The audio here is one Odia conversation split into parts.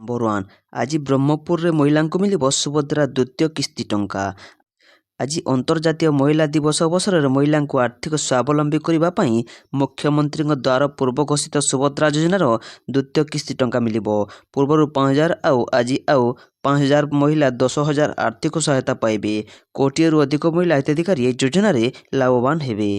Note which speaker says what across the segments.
Speaker 1: ନମ୍ବର 1 ଆଜି ବ୍ରହ୍ମପୁରରେ ମହିଳାଙ୍କୁ ମିଳିବ ସୁଭଦ୍ରା ଦ୍ୱିତୀୟ କିସ୍ତି ଟଙ୍କା। ଆଜି ଅନ୍ତର୍ଜାତୀୟ ମହିଳା ଦିବସ ଅବସରରେ ମହିଳାଙ୍କୁ ଆର୍ଥିକ ସ୍ୱାବଲମ୍ବୀ କରିବା ପାଇଁ ମୁଖ୍ୟମନ୍ତ୍ରୀଙ୍କ ଦ୍ୱାରା ପୂର୍ବ ଘୋଷିତ ସୁଭଦ୍ରା ଯୋଜନାର ଦ୍ୱିତୀୟ କିସ୍ତି ଟଙ୍କା ମିଳିବ। ପୂର୍ବରୁ 5,000 ଆଉ ଆଜି ଆଉ 5,000 ମହିଳା 10,000 ଆର୍ଥିକ ସହାୟତା ପାଇବେ। କୋଟିଏରୁ ଅଧିକ ମହିଳା ହିତାଧିକାରୀ ଏହି ଯୋଜନାରେ ଲାଭବାନ ହେବେ।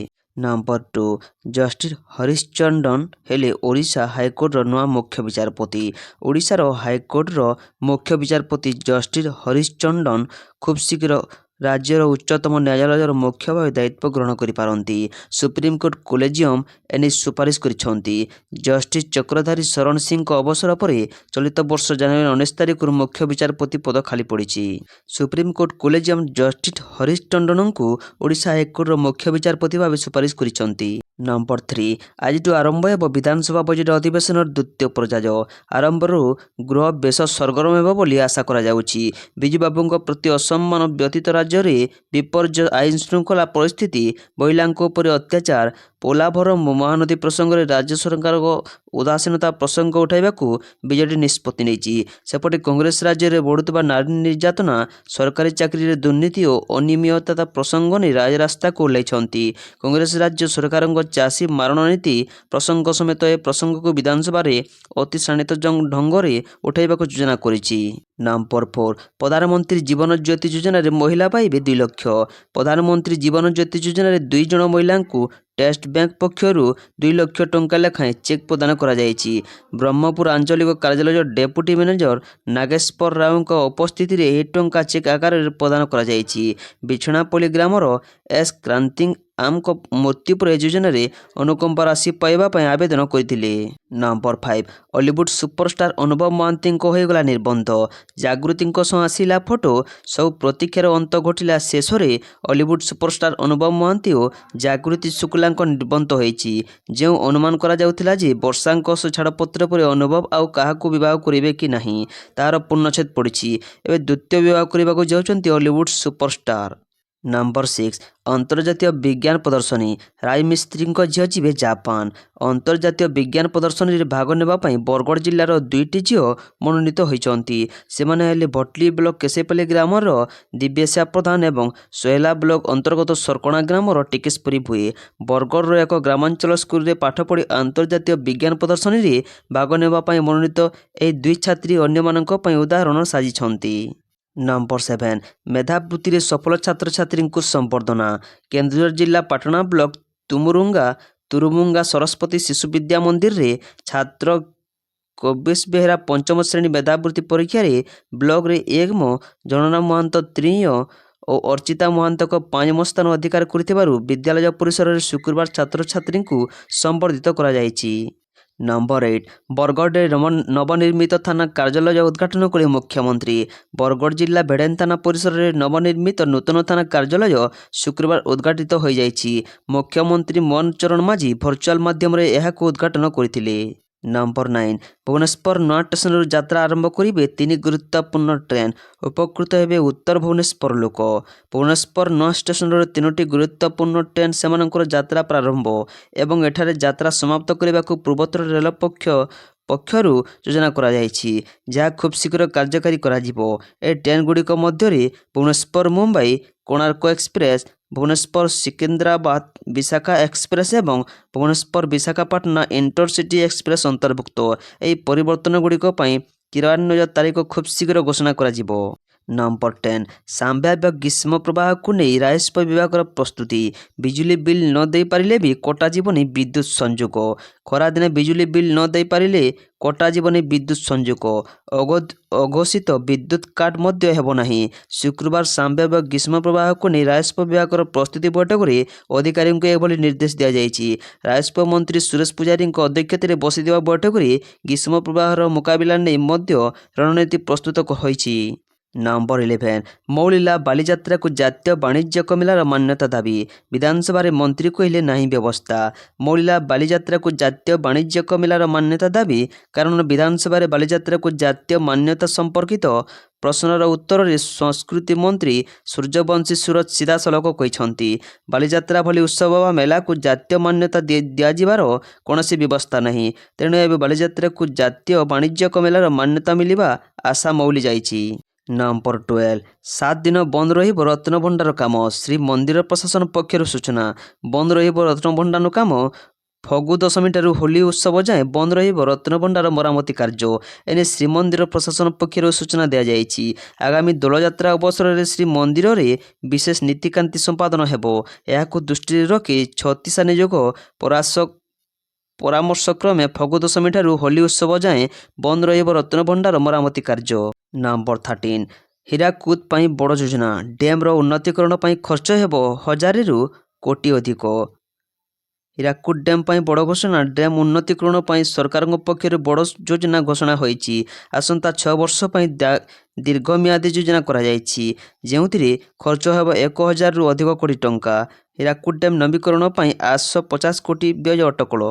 Speaker 1: ନମ୍ବର 2 ଜଷ୍ଟିସ୍ ହରିଶ୍ଚନ୍ଦ୍ରନ ହେଲେ ଓଡ଼ିଶା ହାଇକୋର୍ଟର ନୂଆ ମୁଖ୍ୟ ବିଚାରପତି। ଓଡ଼ିଶାର ହାଇକୋର୍ଟର ମୁଖ୍ୟ ବିଚାରପତି ଜଷ୍ଟିସ୍ ହରିଶ୍ଚନ୍ଦ୍ରନ ଖୁବ୍ ଶୀଘ୍ର ରାଜ୍ୟର ଉଚ୍ଚତମ ନ୍ୟାୟାଳୟର ମୁଖ୍ୟ ଭାବେ ଦାୟିତ୍ୱ ଗ୍ରହଣ କରିପାରନ୍ତି। ସୁପ୍ରିମକୋର୍ଟ କୋଲେଜିୟମ୍ ଏନେଇ ସୁପାରିଶ କରିଛନ୍ତି। ଜଷ୍ଟିସ୍ ଚକ୍ରଧାରୀ ଶରଣ ସିଂଙ୍କ ଅବସର ପରେ ଚଳିତ ବର୍ଷ ଜାନୁଆରୀ 19 ତାରିଖରୁ ମୁଖ୍ୟ ବିଚାରପତି ପଦ ଖାଲି ପଡ଼ିଛି। ସୁପ୍ରିମକୋର୍ଟ କୋଲେଜିୟମ୍ ଜଷ୍ଟିସ୍ ହରିଶ୍ଚନ୍ଦ୍ରନଙ୍କୁ ଓଡ଼ିଶା ହାଇକୋର୍ଟର ମୁଖ୍ୟ ବିଚାରପତି ଭାବେ ସୁପାରିଶ କରିଛନ୍ତି। ନମ୍ବର 3 ଆଜିଠୁ ଆରମ୍ଭ ହେବ ବିଧାନସଭା ବଜେଟ ଅଧିବେଶନର ଦ୍ୱିତୀୟ ପର୍ଯ୍ୟାୟ। ଆରମ୍ଭରୁ ଗୃହ ବେଶ ସରଗରମ ହେବ ବୋଲି ଆଶା କରାଯାଉଛି। ବିଜୁବାବୁଙ୍କ ପ୍ରତି ଅସମ୍ମାନ ବ୍ୟତୀତ ରାଜ୍ୟରେ ବିପର୍ଯ୍ୟୟ, ଆଇନ ଶୃଙ୍ଖଳା ପରିସ୍ଥିତି, ମହିଳାଙ୍କ ଉପରେ ଅତ୍ୟାଚାର, ପୋଲାଭର ମହାନଦୀ ପ୍ରସଙ୍ଗରେ ରାଜ୍ୟ ସରକାରଙ୍କ ଉଦାସୀନତା ପ୍ରସଙ୍ଗ ଉଠାଇବାକୁ ବିଜେଡି ନିଷ୍ପତ୍ତି ନେଇଛି। ସେପଟେ କଂଗ୍ରେସ ରାଜ୍ୟରେ ବଢ଼ୁଥିବା ନାରୀ ନିର୍ଯାତନା, ସରକାରୀ ଚାକିରିରେ ଦୁର୍ନୀତି ଓ ଅନିୟମିତତା ପ୍ରସଙ୍ଗ ନେଇ ରାଜରାସ୍ତାକୁ ଓହ୍ଲାଇଛନ୍ତି। କଂଗ୍ରେସ ରାଜ୍ୟ ସରକାରଙ୍କ ଚାଷୀ ମାରଣ ନୀତି ପ୍ରସଙ୍ଗ ସମେତ ଏ ପ୍ରସଙ୍ଗକୁ ବିଧାନସଭାରେ ଅତି ଶାଣିତ ଢଙ୍ଗରେ ଉଠାଇବାକୁ ଯୋଜନା କରିଛି। ନମ୍ବର 4 ପ୍ରଧାନମନ୍ତ୍ରୀ ଜୀବନ ଜ୍ୟୋତି ଯୋଜନାରେ ମହିଳା ପାଇବେ 2 ଲକ୍ଷ। ପ୍ରଧାନମନ୍ତ୍ରୀ ଜୀବନ ଜ୍ୟୋତି ଯୋଜନାରେ 2 ଜଣ ମହିଳାଙ୍କୁ ଷ୍ଟେଟ୍ ବ୍ୟାଙ୍କ ପକ୍ଷରୁ 2 ଲକ୍ଷ ଟଙ୍କା ଲେଖାଏଁ ଚେକ୍ ପ୍ରଦାନ କରାଯାଇଛି। ବ୍ରହ୍ମପୁର ଆଞ୍ଚଳିକ କାର୍ଯ୍ୟାଳୟର ଡେପୁଟି ମ୍ୟାନେଜର ନାଗେଶ୍ୱର ରାଓଙ୍କ ଉପସ୍ଥିତିରେ ଏହି ଟଙ୍କା ଚେକ୍ ଆକାରରେ ପ୍ରଦାନ କରାଯାଇଛି। ବିଛଣାପଲ୍ଲୀ ଗ୍ରାମର ଏସ୍ କ୍ରାନ୍ତିଆମଙ୍କ ମୃତ୍ୟୁ ପରେ ଏହି ଯୋଜନାରେ ଅନୁକମ୍ପା ରାଶି ପାଇବା ପାଇଁ ଆବେଦନ କରିଥିଲେ। ନମ୍ବର 5 ଅଲିଉଡ୍ ସୁପରଷ୍ଟାର ଅନୁଭବ ମହାନ୍ତିଙ୍କ ହୋଇଗଲା ନିର୍ବନ୍ଧ। ଜାଗୃତିଙ୍କ ସହ ଆସିଲା ଫଟୋ। ସବୁ ପ୍ରତୀକ୍ଷାର ଅନ୍ତ ଘଟିଲା ଶେଷରେ ଅଲିଉଡ୍ ସୁପରଷ୍ଟାର ଅନୁଭବ ମହାନ୍ତି ଓ ଜାଗୃତି ଶୁକ୍ଲାଙ୍କ ନିର୍ବନ୍ଧ ହୋଇଛି। ଯେଉଁ ଅନୁମାନ କରାଯାଉଥିଲା ଯେ ବର୍ଷାଙ୍କ ଛାଡ଼ପତ୍ର ପରେ ଅନୁଭବ ଆଉ କାହାକୁ ବିବାହ କରିବେ କି ନାହିଁ, ତାହାର ପୂର୍ଣ୍ଣଚ୍ଛେଦ ପଡ଼ିଛି। ଏବେ ଦ୍ୱିତୀୟ ବିବାହ କରିବାକୁ ଯାଉଛନ୍ତି ଅଲିଉଡ୍ ସୁପରଷ୍ଟାର। ନମ୍ବର 6 ଅନ୍ତର୍ଜାତୀୟ ବିଜ୍ଞାନ ପ୍ରଦର୍ଶନୀ। ରାଜମିସ୍ତ୍ରୀଙ୍କ ଝିଅ ଯିବେ ଜାପାନ। ଅନ୍ତର୍ଜାତୀୟ ବିଜ୍ଞାନ ପ୍ରଦର୍ଶନୀରେ ଭାଗ ନେବା ପାଇଁ ବରଗଡ଼ ଜିଲ୍ଲାର 2ଟି ଝିଅ ମନୋନୀତ ହୋଇଛନ୍ତି। ସେମାନେ ହେଲେ ଭଟଲି ବ୍ଲକ କେଶେପାଲି ଗ୍ରାମର ଦିବ୍ୟେଶା ପ୍ରଧାନ ଏବଂ ସୋହେଲା ବ୍ଲକ ଅନ୍ତର୍ଗତ ସରକଣା ଗ୍ରାମର ଟିକେଶ୍ୱରୀ ଭୋଇ। ବରଗଡ଼ର ଏକ ଗ୍ରାମାଞ୍ଚଳ ସ୍କୁଲରେ ପାଠ ପଢ଼ି ଆନ୍ତର୍ଜାତୀୟ ବିଜ୍ଞାନ ପ୍ରଦର୍ଶନୀରେ ଭାଗ ନେବା ପାଇଁ ମନୋନୀତ ଏହି 2 ଛାତ୍ରୀ ଅନ୍ୟମାନଙ୍କ ପାଇଁ ଉଦାହରଣ ସାଜିଛନ୍ତି। ନମ୍ବର 7 ମେଧାବୃତ୍ତିରେ ସଫଳ ଛାତ୍ରଛାତ୍ରୀଙ୍କୁ ସମ୍ବର୍ଦ୍ଧନା। କେନ୍ଦୁଝର ଜିଲ୍ଲା ପାଟଣା ବ୍ଲକ ତୁରୁମୁଙ୍ଗା ସରସ୍ୱତୀ ଶିଶୁ ବିଦ୍ୟା ମନ୍ଦିରରେ ଛାତ୍ର କବିଶ ବେହେରା 5ମ ଶ୍ରେଣୀ ମେଧାବୃତ୍ତି ପରୀକ୍ଷାରେ ବ୍ଲକରେ 1ମ, ଜନନା ମହାନ୍ତ 3ୟ ଓ ଅର୍ଚ୍ଚିତା ମହାନ୍ତକ 5ମ ସ୍ଥାନ ଅଧିକାର କରିଥିବାରୁ ବିଦ୍ୟାଳୟ ପରିସରରେ ଶୁକ୍ରବାର ଛାତ୍ରଛାତ୍ରୀଙ୍କୁ ସମ୍ବର୍ଦ୍ଧିତ କରାଯାଇଛି। ନମ୍ବର 8 ବରଗଡ଼ରେ ନବନିର୍ମିତ ଥାନା କାର୍ଯ୍ୟାଳୟ ଉଦ୍ଘାଟନ କଲେ ମୁଖ୍ୟମନ୍ତ୍ରୀ। ବରଗଡ଼ ଜିଲ୍ଲା ଭେଡ଼େନ ଥାନା ପରିସରରେ ନବନିର୍ମିତ ନୂତନ ଥାନା କାର୍ଯ୍ୟାଳୟ ଶୁକ୍ରବାର ଉଦ୍ଘାଟିତ ହୋଇଯାଇଛି। ମୁଖ୍ୟମନ୍ତ୍ରୀ ମୋହନ ଚରଣ ମାଝୀ ଭର୍ଚୁଆଲ ମାଧ୍ୟମରେ ଏହାକୁ ଉଦ୍ଘାଟନ କରିଥିଲେ। ନମ୍ବର 9 ଭୁବନେଶ୍ୱର ନୂଆ ଷ୍ଟେସନରୁ ଯାତ୍ରା ଆରମ୍ଭ କରିବେ 3 ଗୁରୁତ୍ୱପୂର୍ଣ୍ଣ ଟ୍ରେନ୍। ଉପକୃତ ହେବେ ଉତ୍ତର ଭୁବନେଶ୍ୱର ଲୋକ। ଭୁବନେଶ୍ୱର ନୂଆ ଷ୍ଟେସନର 3ଟି ଗୁରୁତ୍ୱପୂର୍ଣ୍ଣ ଟ୍ରେନ୍ ସେମାନଙ୍କର ଯାତ୍ରା ପ୍ରାରମ୍ଭ ଏବଂ ଏଠାରେ ଯାତ୍ରା ସମାପ୍ତ କରିବାକୁ ପୂର୍ବୋତ୍ତର ରେଳ ପକ୍ଷରୁ ଯୋଜନା କରାଯାଇଛି, ଯାହା ଖୁବ୍ ଶୀଘ୍ର କାର୍ଯ୍ୟକାରୀ କରାଯିବ। ଏହି ଟ୍ରେନ୍ଗୁଡ଼ିକ ମଧ୍ୟରେ ଭୁବନେଶ୍ୱର ମୁମ୍ବାଇ କୋଣାର୍କ ଏକ୍ସପ୍ରେସ୍, ଭୁବନେଶ୍ୱର ସିକନ୍ଦରାବାଦ ବିଶାଖା ଏକ୍ସପ୍ରେସ୍ ଏବଂ ଭୁବନେଶ୍ୱର ବିଶାଖାପାଟଣା ଇଣ୍ଟରସିଟି ଏକ୍ସପ୍ରେସ୍ ଅନ୍ତର୍ଭୁକ୍ତ। ଏହି ପରିବର୍ତ୍ତନଗୁଡ଼ିକ ପାଇଁ କ୍ରିୟାନ୍ୱୟନ ତାରିଖ ଖୁବ୍ ଶୀଘ୍ର ଘୋଷଣା କରାଯିବ। ନମ୍ବର 10 ସମ୍ଭାବ୍ୟ ଗ୍ରୀଷ୍ମ ପ୍ରବାହକୁ ନେଇ ରାଜସ୍ୱ ବିଭାଗର ପ୍ରସ୍ତୁତି। ବିଜୁଳି ବିଲ୍ ନ ଦେଇପାରିଲେ ବି କଟାଯିବନି ବିଦ୍ୟୁତ୍ ସଂଯୋଗ। ଖରାଦିନେ ବିଜୁଳି ବିଲ୍ ନ ଦେଇପାରିଲେ କଟାଯିବନି ବିଦ୍ୟୁତ୍ ସଂଯୋଗ। ଅଘୋଷିତ ବିଦ୍ୟୁତ୍ କାଟ ମଧ୍ୟ ହେବ ନାହିଁ। ଶୁକ୍ରବାର ସମ୍ଭାବ୍ୟ ଗ୍ରୀଷ୍ମ ପ୍ରବାହକୁ ନେଇ ରାଜସ୍ୱ ବିଭାଗର ପ୍ରସ୍ତୁତି ବୈଠକରେ ଅଧିକାରୀଙ୍କୁ ଏଭଳି ନିର୍ଦ୍ଦେଶ ଦିଆଯାଇଛି। ରାଜସ୍ୱ ମନ୍ତ୍ରୀ ସୁରେଶ ପୂଜାରୀଙ୍କ ଅଧ୍ୟକ୍ଷତାରେ ବସିଥିବା ବୈଠକରେ ଗ୍ରୀଷ୍ମ ପ୍ରବାହର ମୁକାବିଲା ନେଇ ମଧ୍ୟ ରଣନୀତି ପ୍ରସ୍ତୁତ ହୋଇଛି। ନମ୍ବର 11 ମୌଳିଲା ବାଲିଯାତ୍ରାକୁ ଜାତୀୟ ବାଣିଜ୍ୟିକ ମେଳାର ମାନ୍ୟତା ଦାବି ବିଧାନସଭାରେ ମନ୍ତ୍ରୀ କହିଲେ ନାହିଁ ବ୍ୟବସ୍ଥା। ମୌଳିଲା ବାଲିଯାତ୍ରାକୁ ଜାତୀୟ ବାଣିଜ୍ୟିକ ମେଳାର ମାନ୍ୟତା ଦାବି କାରଣ ବିଧାନସଭାରେ ବାଲିଯାତ୍ରାକୁ ଜାତୀୟ ମାନ୍ୟତା ସମ୍ପର୍କିତ ପ୍ରଶ୍ନର ଉତ୍ତରରେ ସଂସ୍କୃତି ମନ୍ତ୍ରୀ ସୂର୍ଯ୍ୟବଂଶୀ ସୁରଜ ସିଧାସଳଖ କହିଛନ୍ତି ବାଲିଯାତ୍ରା ଭଳି ଉତ୍ସବ ବା ମେଳାକୁ ଜାତୀୟ ମାନ୍ୟତା ଦିଆଯିବାର କୌଣସି ବ୍ୟବସ୍ଥା ନାହିଁ। ତେଣୁ ଏବେ ବାଲିଯାତ୍ରାକୁ ଜାତୀୟ ବାଣିଜ୍ୟିକ ମେଳାର ମାନ୍ୟତା ମିଳିବା ଆଶା ମଉଳି ଯାଇଛି। ନମ୍ବର 12 7 ଦିନ ବନ୍ଦ ରହିବ ରତ୍ନଭଣ୍ଡାର କାମ ଶ୍ରୀମନ୍ଦିର ପ୍ରଶାସନ ପକ୍ଷରୁ ସୂଚନା। ବନ୍ଦ ରହିବ ରତ୍ନଭଣ୍ଡାର କାମ। ଫଗୁ ଦଶମୀଠାରୁ ହୋଲି ଉତ୍ସବ ଯାଏଁ ବନ୍ଦ ରହିବ ରତ୍ନଭଣ୍ଡାର ମରାମତି କାର୍ଯ୍ୟ। ଏନେ ଶ୍ରୀମନ୍ଦିର ପ୍ରଶାସନ ପକ୍ଷରୁ ସୂଚନା ଦିଆଯାଇଛି। ଆଗାମୀ ଦୋଳଯାତ୍ରା ଅବସରରେ ଶ୍ରୀମନ୍ଦିରରେ ବିଶେଷ ନୀତିକାନ୍ତି ସମ୍ପାଦନ ହେବ। ଏହାକୁ ଦୃଷ୍ଟିରେ ରଖି ଛତିଶା ନିଯୋଗ ପରାମର୍ଶକ୍ରମେ ଫଗୁ ଦଶମୀଠାରୁ ହୋଲି ଉତ୍ସବ ଯାଏଁ ବନ୍ଦ ରହିବ ରତ୍ନଭଣ୍ଡାର ମରାମତି କାର୍ଯ୍ୟ। ନମ୍ବର 13 ହୀରାକୁଦ ପାଇଁ ବଡ଼ ଯୋଜନା ଡ୍ୟାମ୍ର ଉନ୍ନତିକରଣ ପାଇଁ ଖର୍ଚ୍ଚ ହେବ 1000ରୁ କୋଟି ଅଧିକ। ହୀରାକୁଦ ଡ୍ୟାମ୍ ପାଇଁ ବଡ଼ ଘୋଷଣା ଡ୍ୟାମ୍ ଉନ୍ନତିକରଣ ପାଇଁ ସରକାରଙ୍କ ପକ୍ଷରୁ ବଡ଼ ଯୋଜନା ଘୋଷଣା ହୋଇଛି। ଆସନ୍ତା 6 ବର୍ଷ ପାଇଁ ଦୀର୍ଘମିଆଦୀ ଯୋଜନା କରାଯାଇଛି ଯେଉଁଥିରେ ଖର୍ଚ୍ଚ ହେବ 1000ରୁ ଅଧିକ କୋଟି ଟଙ୍କା। ହୀରାକୁଦ ଡ୍ୟାମ୍ ନବୀକରଣ ପାଇଁ 850 କୋଟି ବ୍ୟୟ ଅଟକଳ।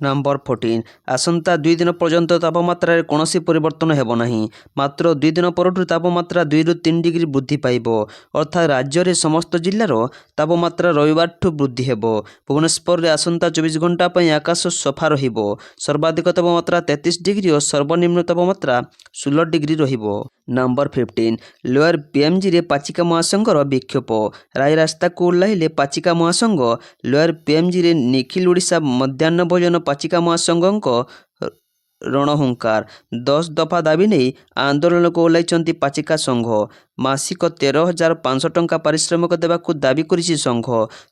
Speaker 1: ନମ୍ବର 14 ଆସନ୍ତା 2 ଦିନ ପର୍ଯ୍ୟନ୍ତ ତାପମାତ୍ରାରେ କୌଣସି ପରିବର୍ତ୍ତନ ହେବ ନାହିଁ। ମାତ୍ର 2 ଦିନ ପରଠୁ ତାପମାତ୍ରା 2ରୁ 3 ଡିଗ୍ରୀ ବୃଦ୍ଧି ପାଇବ। ଅର୍ଥାତ୍ ରାଜ୍ୟରେ ସମସ୍ତ ଜିଲ୍ଲାର ତାପମାତ୍ରା ରବିବାରଠୁ ବୃଦ୍ଧି ହେବ। ଭୁବନେଶ୍ୱରରେ ଆସନ୍ତା 24 ଘଣ୍ଟା ପାଇଁ ଆକାଶ ସଫା ରହିବ। ସର୍ବାଧିକ ତାପମାତ୍ରା 33 ଡିଗ୍ରୀ ଓ ସର୍ବନିମ୍ନ ତାପମାତ୍ରା 16 ଡିଗ୍ରୀ ରହିବ। ନମ୍ବର 15 ଲୋୟର ପିଏମ୍ଜିରେ ପାଚିକା ମହାସଂଘର ବିକ୍ଷୋଭ ରାୟ ରାସ୍ତାକୁ ଓହ୍ଲାଇଲେ ପାଚିକା ମହାସଂଘ। ଲୋୟର ପିଏମ୍ଜିରେ ନିଖିଲ ଓଡ଼ିଶା ମଧ୍ୟାହ୍ନ ଭୋଜନ ପାଚିକା ମହାସଂଘଙ୍କ ରଣହୁଙ୍କାର 10 ଦଫା ଦାବି ନେଇ ଆନ୍ଦୋଳନକୁ ଓହ୍ଲାଇଛନ୍ତି ପାଚିକା ସଂଘ। ମାସିକ 13,500 ଟଙ୍କା ପାରିଶ୍ରମିକ ଦେବାକୁ ଦାବି କରିଛି ସଂଘ।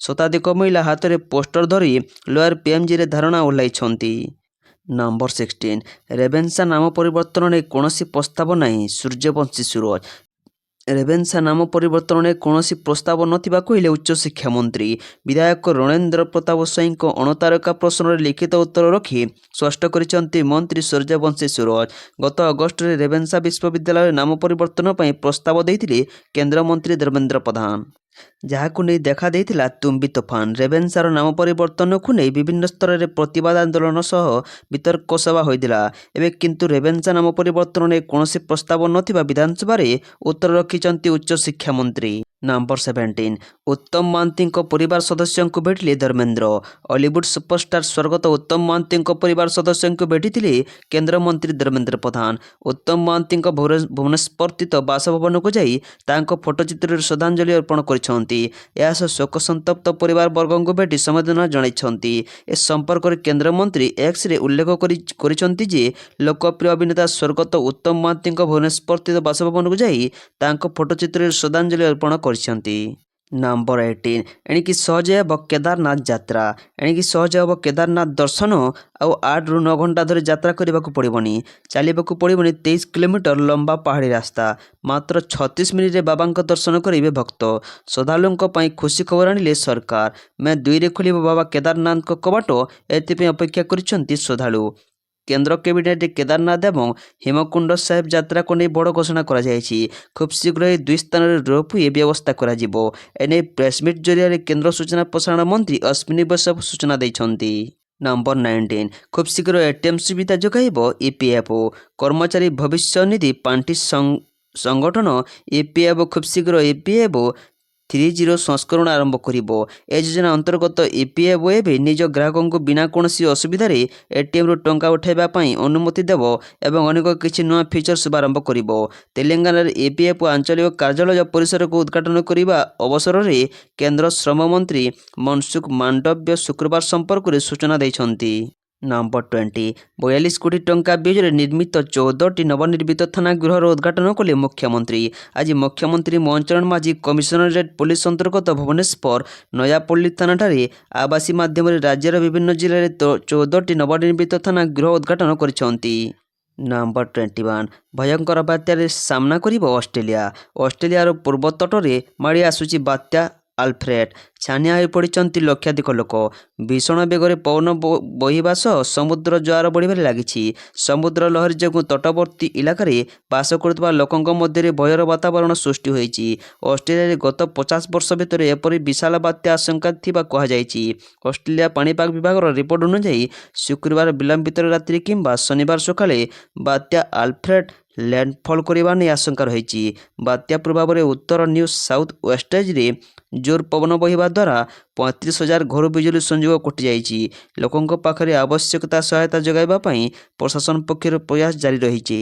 Speaker 1: ଶତାଧିକ ମହିଳା ହାତରେ ପୋଷ୍ଟର ଧରି ଲୋୟର ପିଏମ୍ଜିରେ ଧାରଣା ଓହ୍ଲାଇଛନ୍ତି। ନମ୍ବର 16 ରେଭେନ୍ସା ନାମ ପରିବର୍ତ୍ତନ ନେଇ କୌଣସି ପ୍ରସ୍ତାବ ନାହିଁ ସୂର୍ଯ୍ୟବଂଶୀ ସୁରଜ। ରେଭେନ୍ସା ନାମ ପରିବର୍ତ୍ତନ ନେଇ କୌଣସି ପ୍ରସ୍ତାବ ନଥିବା କହିଲେ ଉଚ୍ଚଶିକ୍ଷା ମନ୍ତ୍ରୀ। ବିଧାୟକ ରଣେନ୍ଦ୍ର ପ୍ରତାପ ସ୍ୱାଇଁଙ୍କ ଅଣତାରକା ପ୍ରଶ୍ନରେ ଲିଖିତ ଉତ୍ତର ରଖି ସ୍ପଷ୍ଟ କରିଛନ୍ତି ମନ୍ତ୍ରୀ ସୂର୍ଯ୍ୟବଂଶୀ ସୁରଜ। ଗତ ଅଗଷ୍ଟରେ ରେଭେନ୍ସା ବିଶ୍ୱବିଦ୍ୟାଳୟରେ ନାମ ପରିବର୍ତ୍ତନ ପାଇଁ ପ୍ରସ୍ତାବ ଦେଇଥିଲେ କେନ୍ଦ୍ରମନ୍ତ୍ରୀ ଧର୍ମେନ୍ଦ୍ର ପ୍ରଧାନ। ଯାହାକୁ ନେଇ ଦେଖା ଦେଇଥିଲା ତୁମ୍ବି ତୋଫାନ। ରେଭେନ୍ସାର ନାମ ପରିବର୍ତ୍ତନକୁ ନେଇ ବିଭିନ୍ନ ସ୍ତରରେ ପ୍ରତିବାଦ ଆନ୍ଦୋଳନ ସହ ବିତର୍କ ସଭା ହୋଇଥିଲା। ଏବେ କିନ୍ତୁ ରେଭେନ୍ସା ନାମ ପରିବର୍ତ୍ତନ ନେଇ କୌଣସି ପ୍ରସ୍ତାବ ନଥିବା ବିଧାନସଭାରେ ଉତ୍ତର ରଖିଛନ୍ତି ଉଚ୍ଚଶିକ୍ଷା ମନ୍ତ୍ରୀ। ନମ୍ବର 17 ଉତ୍ତମ ମହାନ୍ତିଙ୍କ ପରିବାର ସଦସ୍ୟଙ୍କୁ ଭେଟିଲେ ଧର୍ମେନ୍ଦ୍ର। ଅଲିଉଡ୍ ସୁପରଷ୍ଟାର ସ୍ୱର୍ଗତ ଉତ୍ତମ ମହାନ୍ତିଙ୍କ ପରିବାର ସଦସ୍ୟଙ୍କୁ ଭେଟିଥିଲେ କେନ୍ଦ୍ରମନ୍ତ୍ରୀ ଧର୍ମେନ୍ଦ୍ର ପ୍ରଧାନ। ଉତ୍ତମ ମହାନ୍ତିଙ୍କ ଭୁବନେଶ୍ୱରସ୍ଥିତ ବାସଭବନକୁ ଯାଇ ତାଙ୍କ ଫଟୋଚିତ୍ରରେ ଶ୍ରଦ୍ଧାଞ୍ଜଳି ଅର୍ପଣ କରିଛନ୍ତି। ଏହା ସହ ଶୋକସନ୍ତପ୍ତ ପରିବାରବର୍ଗଙ୍କୁ ଭେଟି ସମବେଦନା ଜଣାଇଛନ୍ତି। ଏ ସମ୍ପର୍କରେ କେନ୍ଦ୍ରମନ୍ତ୍ରୀ ଏକ୍ସରେ ଉଲ୍ଲେଖ କରିଛନ୍ତି ଯେ ଲୋକପ୍ରିୟ ଅଭିନେତା ସ୍ୱର୍ଗତ ଉତ୍ତମ ମହାନ୍ତିଙ୍କ ଭୁବନେଶ୍ୱରସ୍ଥିତ ବାସଭବନକୁ ଯାଇ ତାଙ୍କ ଫଟୋଚିତ୍ରରେ ଶ୍ରଦ୍ଧାଞ୍ଜଳି ଅର୍ପଣ କରିଛନ୍ତି। ନମ୍ବର 18 ଏଣିକି ସହଜ ହେବ କେଦାରନାଥ ଯାତ୍ରା। ଏଣିକି ସହଜ ହେବ କେଦାରନାଥ ଦର୍ଶନ। ଆଉ 8ରୁ 9 ଘଣ୍ଟା ଧରି ଯାତ୍ରା କରିବାକୁ ପଡ଼ିବନି। ଚାଲିବାକୁ ପଡ଼ିବନି 23 କିଲୋମିଟର ଲମ୍ବା ପାହାଡ଼ି ରାସ୍ତା। ମାତ୍ର 36 ମିନିଟରେ ବାବାଙ୍କ ଦର୍ଶନ କରିବେ ଭକ୍ତ। ଶ୍ରଦ୍ଧାଳୁଙ୍କ ପାଇଁ ଖୁସି ଖବର ଆଣିଲେ ସରକାର। ମେ 2ରେ ଖୋଲିବ ବାବା କେଦାରନାଥଙ୍କ କବାଟ। ଏଥିପାଇଁ ଅପେକ୍ଷା କରିଛନ୍ତି ଶ୍ରଦ୍ଧାଳୁ। କେନ୍ଦ୍ର କ୍ୟାବିନେଟରେ କେଦାରନାଥ ଏବଂ ହେମକୁଣ୍ଡ ସାହେବ ଯାତ୍ରାକୁ ନେଇ ବଡ଼ ଘୋଷଣା କରାଯାଇଛି। ଖୁବ୍ ଶୀଘ୍ର ଏହି 2 ସ୍ଥାନରେ ରୋପୱେ ବ୍ୟବସ୍ଥା କରାଯିବ। ଏନେଇ ପ୍ରେସମିଟ୍ ଜରିଆରେ କେନ୍ଦ୍ର ସୂଚନା ପ୍ରସାରଣ ମନ୍ତ୍ରୀ ଅଶ୍ୱିନୀ ବୈଷ୍ଣବ ସୂଚନା ଦେଇଛନ୍ତି। ନମ୍ବର 19 ଖୁବ୍ ଶୀଘ୍ର ଏଟିଏମ୍ ସୁବିଧା ଯୋଗାଇବ ଇପିଏଫ୍ଓ। କର୍ମଚାରୀ ଭବିଷ୍ୟ ନିଧି ପାଣ୍ଠି ସଂଗଠନ ଇପିଏଫ୍ଓ ଖୁବ୍ ଶୀଘ୍ର ଇପିଏଫ୍ଓ 3.0 ସଂସ୍କରଣ ଆରମ୍ଭ କରିବ। ଏ ଯୋଜନା ଅନ୍ତର୍ଗତ ଇପିଏଫ୍ଓ ଏବେ ନିଜ ଗ୍ରାହକଙ୍କୁ ବିନା କୌଣସି ଅସୁବିଧାରେ ଏଟିଏମ୍ରୁ ଟଙ୍କା ଉଠାଇବା ପାଇଁ ଅନୁମତି ଦେବ ଏବଂ ଅନେକ କିଛି ନୂଆ ଫିଚର ଶୁଭାରମ୍ଭ କରିବ। ତେଲେଙ୍ଗାନାରେ ଇପିଏଫ୍ଓ ଆଞ୍ଚଳିକ କାର୍ଯ୍ୟାଳୟ ପରିସରକୁ ଉଦ୍ଘାଟନ କରିବା ଅବସରରେ କେନ୍ଦ୍ର ଶ୍ରମ ମନ୍ତ୍ରୀ ମନସୁଖ ମାଣ୍ଡବ୍ୟ ଶୁକ୍ରବାର ସମ୍ପର୍କରେ ସୂଚନା ଦେଇଛନ୍ତି। ନମ୍ବର 20 42 କୋଟି ଟଙ୍କା ବ୍ୟୟରେ ନିର୍ମିତ 14ଟି ନବନିର୍ମିତ ଥାନା ଗୃହର ଉଦ୍ଘାଟନ କଲେ ମୁଖ୍ୟମନ୍ତ୍ରୀ। ଆଜି ମୁଖ୍ୟମନ୍ତ୍ରୀ ମୋହନଚରଣ ମାଝୀ କମିଶନରେଟ୍ ପୋଲିସ ଅନ୍ତର୍ଗତ ଭୁବନେଶ୍ୱର ନୟାପଲ୍ଲୀ ଥାନାଠାରେ ଆବାସୀ ମାଧ୍ୟମରେ ରାଜ୍ୟର ବିଭିନ୍ନ ଜିଲ୍ଲାରେ 14ଟି ନବନିର୍ମିତ ଥାନା ଗୃହ ଉଦ୍ଘାଟନ କରିଛନ୍ତି। ନମ୍ବର 21 ଭୟଙ୍କର ବାତ୍ୟାରେ ସାମ୍ନା କରିବ ଅଷ୍ଟ୍ରେଲିଆ। ଅଷ୍ଟ୍ରେଲିଆର ପୂର୍ବ ତଟରେ ମାଡ଼ି ଆସୁଛି ବାତ୍ୟା ଆଲଫ୍ରେଡ୍। ଛାନିଆ ହୋଇପଡ଼ିଛନ୍ତି ଲକ୍ଷାଧିକ ଲୋକ। ଭୀଷଣ ବେଗରେ ପବନ ବହିବା ସହ ସମୁଦ୍ର ଜୁଆର ବଢ଼ିବାରେ ଲାଗିଛି। ସମୁଦ୍ର ଲହରୀ ଯୋଗୁଁ ତଟବର୍ତ୍ତୀ ଇଲାକାରେ ବାସ କରୁଥିବା ଲୋକଙ୍କ ମଧ୍ୟରେ ଭୟର ବାତାବରଣ ସୃଷ୍ଟି ହୋଇଛି। ଅଷ୍ଟ୍ରେଲିଆରେ ଗତ 50 ବର୍ଷ ଭିତରେ ଏପରି ବିଶାଳ ବାତ୍ୟା ଆଶଙ୍କା ଥିବା କୁହାଯାଇଛି। ଅଷ୍ଟ୍ରେଲିଆ ପାଣିପାଗ ବିଭାଗର ରିପୋର୍ଟ ଅନୁଯାୟୀ ଶୁକ୍ରବାର ବିଳମ୍ବିତ ରାତ୍ରି କିମ୍ବା ଶନିବାର ସକାଳେ ବାତ୍ୟା ଆଲଫ୍ରେଡ୍ ଲ୍ୟାଣ୍ଡଫଲ୍ କରିବା ନେଇ ଆଶଙ୍କା ରହିଛି। ବାତ୍ୟା ପ୍ରଭାବରେ ଉତ୍ତର ନ୍ୟୁ ସାଉଥ୍ ୱେଲ୍ସରେ ଜୋର ପବନ ବହିବା ଦ୍ୱାରା 35,000 ଘରୁ ବିଜୁଳି ସଂଯୋଗ କଟିଯାଇଛି। ଲୋକଙ୍କ ପାଖରେ ଆବଶ୍ୟକତା ସହାୟତା ଯୋଗାଇବା ପାଇଁ ପ୍ରଶାସନ ପକ୍ଷରୁ ପ୍ରୟାସ ଜାରି ରହିଛି।